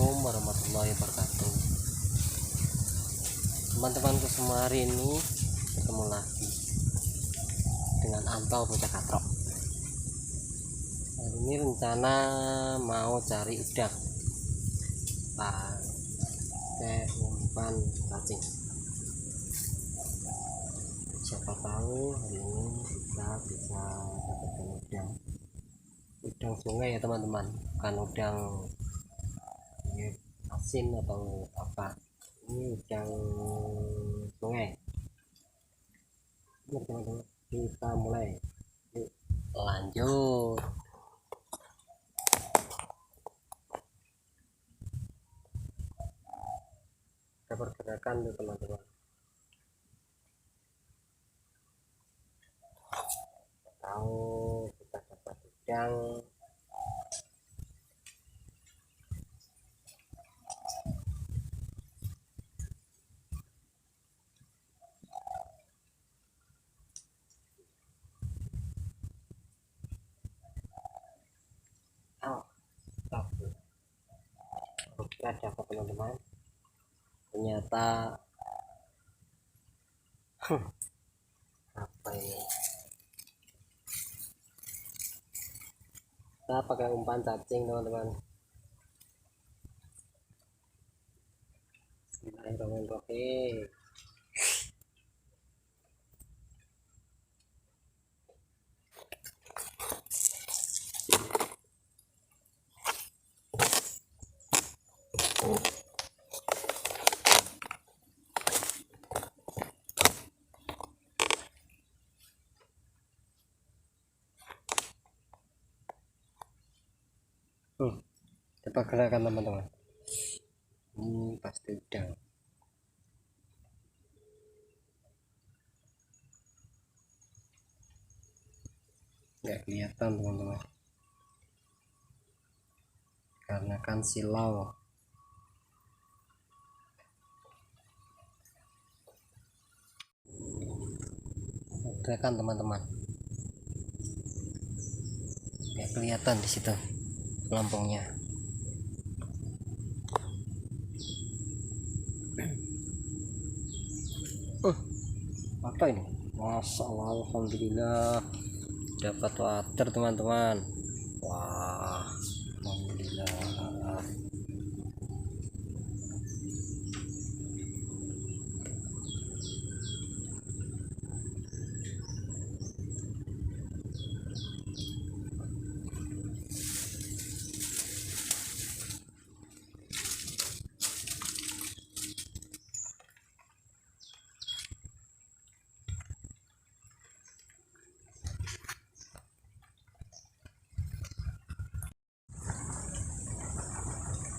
Assalamualaikum warahmatullahi wabarakatuh. Teman-temanku semua, hari ini ketemu lagi dengan Anto bocah katrok. Hari ini rencana mau cari udang pakai umpan cacing. Siapa tahu hari ini kita bisa dapatkan udang sungai ya teman-teman, bukan udang asin atau apa. Ini udang sungai. Teman-teman, kita mulai. Yuk, lanjut. Kita pergerakan tuh teman-teman. Tahu kita dapat udang. Kita dapat teman-teman, ternyata apa ini, kita pakai umpan cacing teman-teman. Bismillahirrahmanirrahim. Kita gerakan teman-teman, ini pasti udang. Nggak kelihatan teman-teman karena kan silau. Gerakan teman-teman, nggak kelihatan di situ pelampungnya. Apa ini? Masya Allah, alhamdulillah dapat water teman-teman. Wah, alhamdulillah.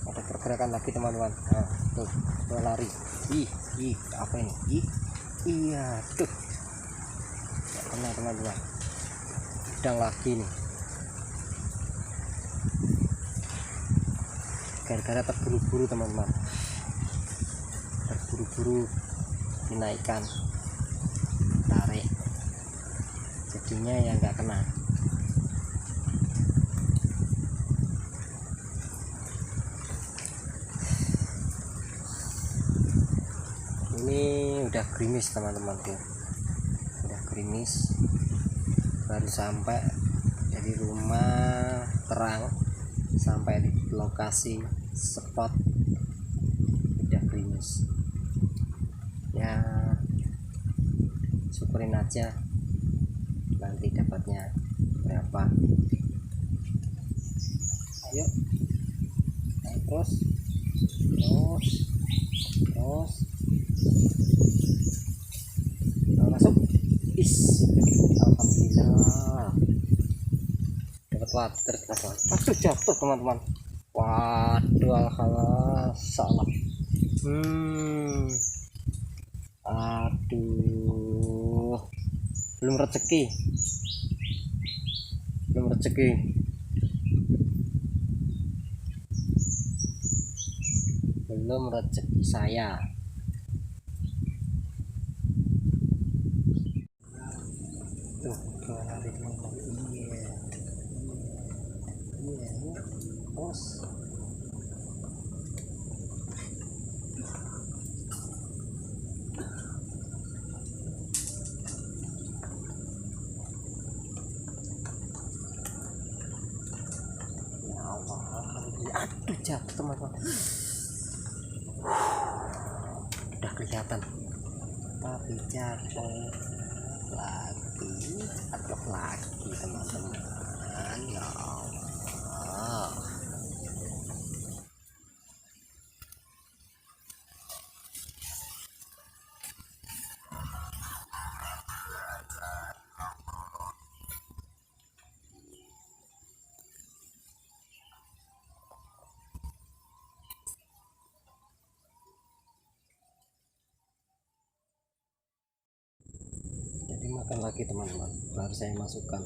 Ada pergerakan lagi teman-teman. Nah, tuh lari. Ih, apa ini? Iya, tuh. Nggak kena teman-teman. Udang lagi nih. Gara-gara terburu-buru teman-teman. Terburu-buru dinaikkan, tarik. Jadinya ya nggak kena. Ini udah gerimis teman-teman tuh, udah gerimis, baru sampai dari rumah terang sampai di lokasi spot udah gerimis ya. Syukurin aja, nanti dapatnya berapa. Ayo terus masuk. Alhamdulillah dapat water. Waduh, jatuh teman-teman. Waduh, alhamdulillah salah. Aduh, belum rezeki saya. Tuh, lari teman-teman. Iya, bos. Aduh, jatuh teman-teman. Udah kelihatan tapi jatuh lagi teman-teman. Ya Allah. Jadi makan lagi teman-teman, baru saya masukkan.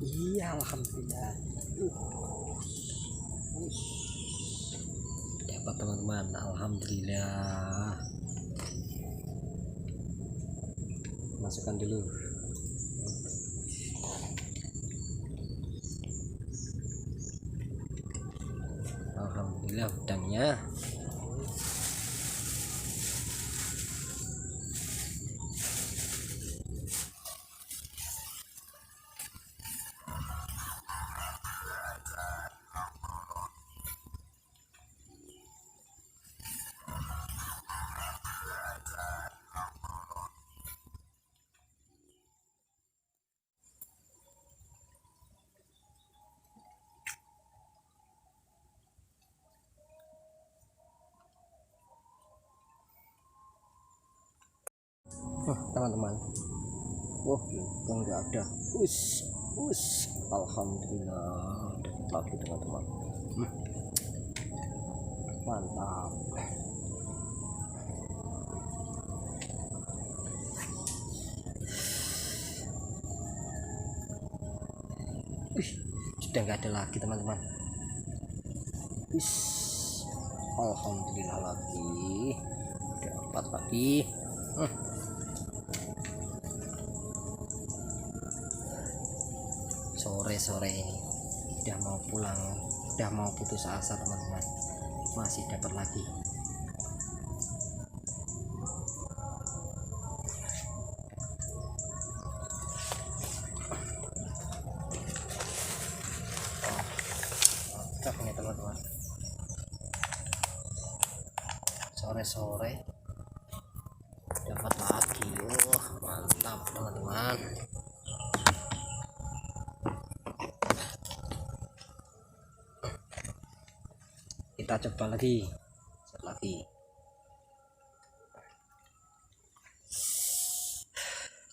Iya, alhamdulillah. Dapat teman-teman, alhamdulillah. Masukkan dulu. Alhamdulillah udangnya. Teman-teman, enggak ada. Alhamdulillah dapat lagi teman-teman. Mantap. Sudah enggak ada lagi teman-teman. Alhamdulillah lagi dapat lagi. Sore ini udah mau pulang, udah mau putus asa teman-teman, masih dapat lagi. Mantap nih teman-teman, sore dapat lagi. Mantap teman-teman. Kita coba lagi,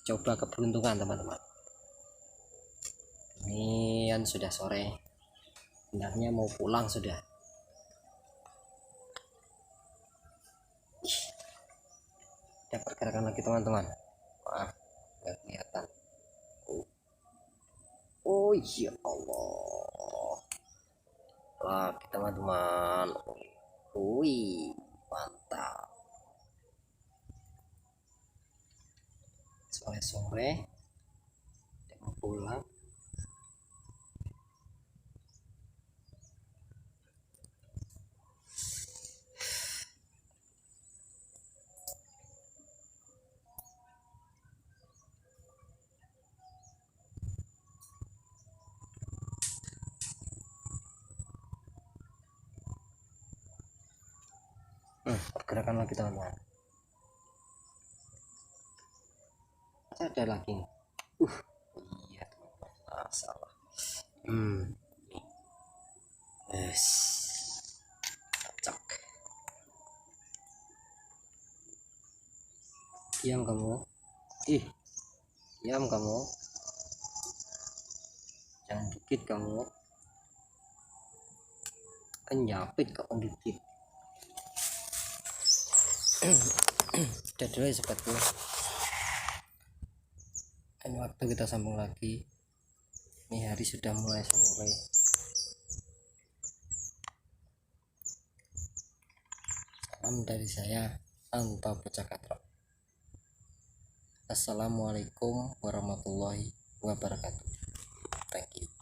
coba keberuntungan teman-teman. Ini kan sudah sore, sebenarnya mau pulang sudah. Kita pergerakan lagi teman-teman. Wah, nggak kelihatan. Oh ya Allah, lagi teman-teman. Wih, mantap. Sore mau pulang. Pergerakan lagi teman-teman. Ada lagi. Iya teman-teman, salah. Yes, cocok. Diam kamu. Diam kamu. Jangan dikit kamu. Kan nyapit kamu dikit. Udah dulu ya sobatku, kan waktu kita sambung lagi. Ini hari sudah mulai sore. Salam dari saya, Anto Bocah Katrok. Assalamualaikum warahmatullahi wabarakatuh. Thank you.